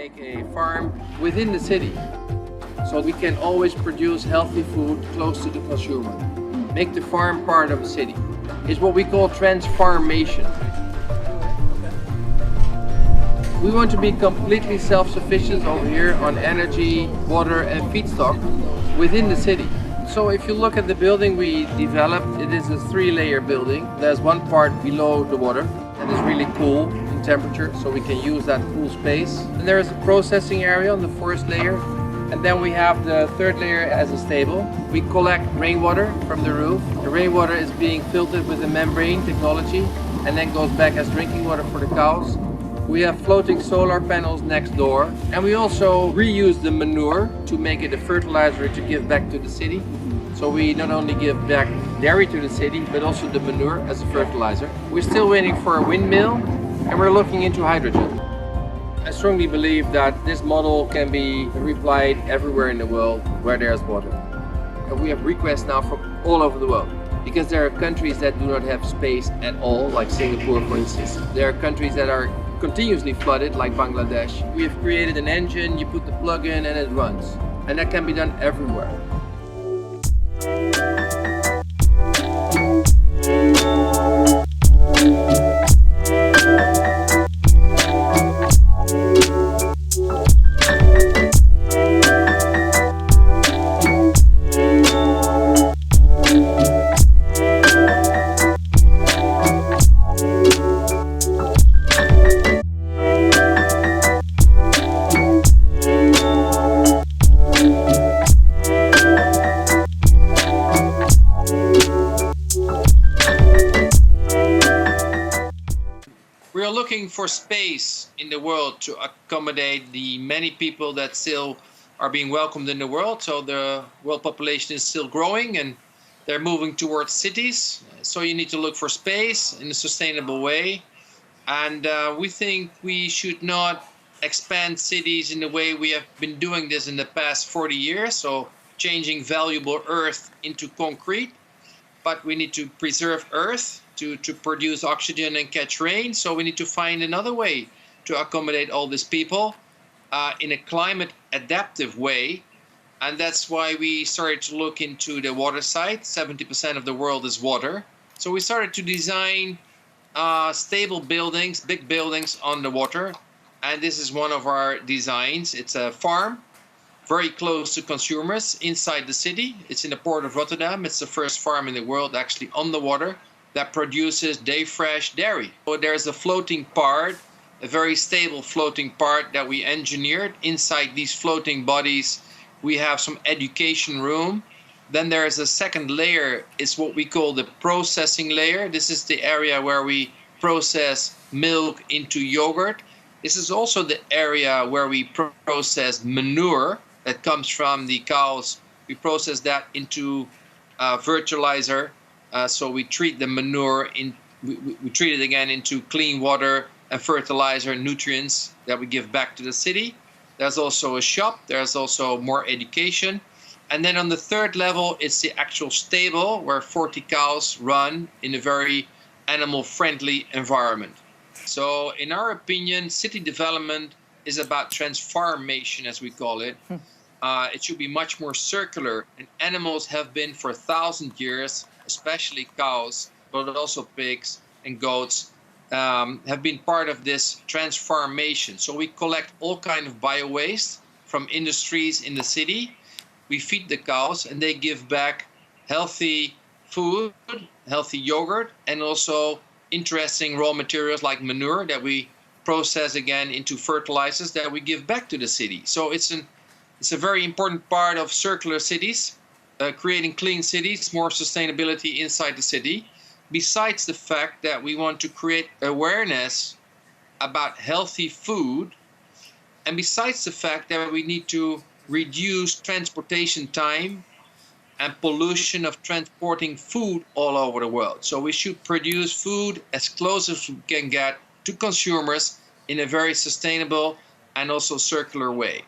make a farm within the city, so we can always produce healthy food close to the consumer. Make the farm part of the city. It's what we call transformation. We want to be completely self-sufficient over here on energy, water and feedstock within the city. So if you look at the building we developed, it is a 3-layer building. There's one part below the water and it's really cool in temperature, so we can use that cool space. And there is a processing area on the first layer. And then we have the 3rd layer as a stable. We collect rainwater from the roof. The rainwater is being filtered with the membrane technology and then goes back as drinking water for the cows. We have floating solar panels next door, and we also reuse the manure to make it a fertilizer to give back to the city. So we not only give back dairy to the city, but also the manure as a fertilizer. We're still waiting for a windmill, and we're looking into hydrogen. I strongly believe that this model can be applied everywhere in the world where there's water. And we have requests now from all over the world, because there are countries that do not have space at all, like Singapore for instance. There are countries that are continuously flooded, like Bangladesh. We have created an engine, you put the plug in and it runs. And that can be done everywhere. We are looking for space in the world to accommodate the many people that still are being welcomed in the world. So the world population is still growing and they're moving towards cities. So you need to look for space in a sustainable way. And we think we should not expand cities in the way we have been doing this in the past 40 years. So changing valuable earth into concrete. But we need to preserve earth to produce oxygen and catch rain. So we need to find another way to accommodate all these people in a climate adaptive way. And that's why we started to look into the water side. 70% of the world is water. So we started to design stable buildings, big buildings on the water. And this is one of our designs. It's a farm very close to consumers inside the city. It's in the port of Rotterdam. It's the first farm in the world actually on the water that produces day fresh dairy. So there's a floating part, a very stable floating part that we engineered. Inside these floating bodies, we have some education room. Then there is a second layer, it's what we call the processing layer. This is the area where we process milk into yogurt. This is also the area where we process manure that comes from the cows. We process that into fertilizer. So we treat the manure, we treat it again into clean water and fertilizer and nutrients that we give back to the city. There's also a shop, there's also more education. And then on the 3rd level, it's the actual stable where 40 cows run in a very animal-friendly environment. So in our opinion, city development is about transformation, as we call it. It should be much more circular, and animals have been for 1,000 years, especially cows, but also pigs and goats, have been part of this transformation. So we collect all kinds of bio-waste from industries in the city. We feed the cows and they give back healthy food, healthy yogurt, and also interesting raw materials like manure that we process again into fertilizers that we give back to the city. So it's a very important part of circular cities, creating clean cities, more sustainability inside the city. Besides the fact that we want to create awareness about healthy food, and besides the fact that we need to reduce transportation time and pollution of transporting food all over the world. So we should produce food as close as we can get to consumers in a very sustainable and also circular way.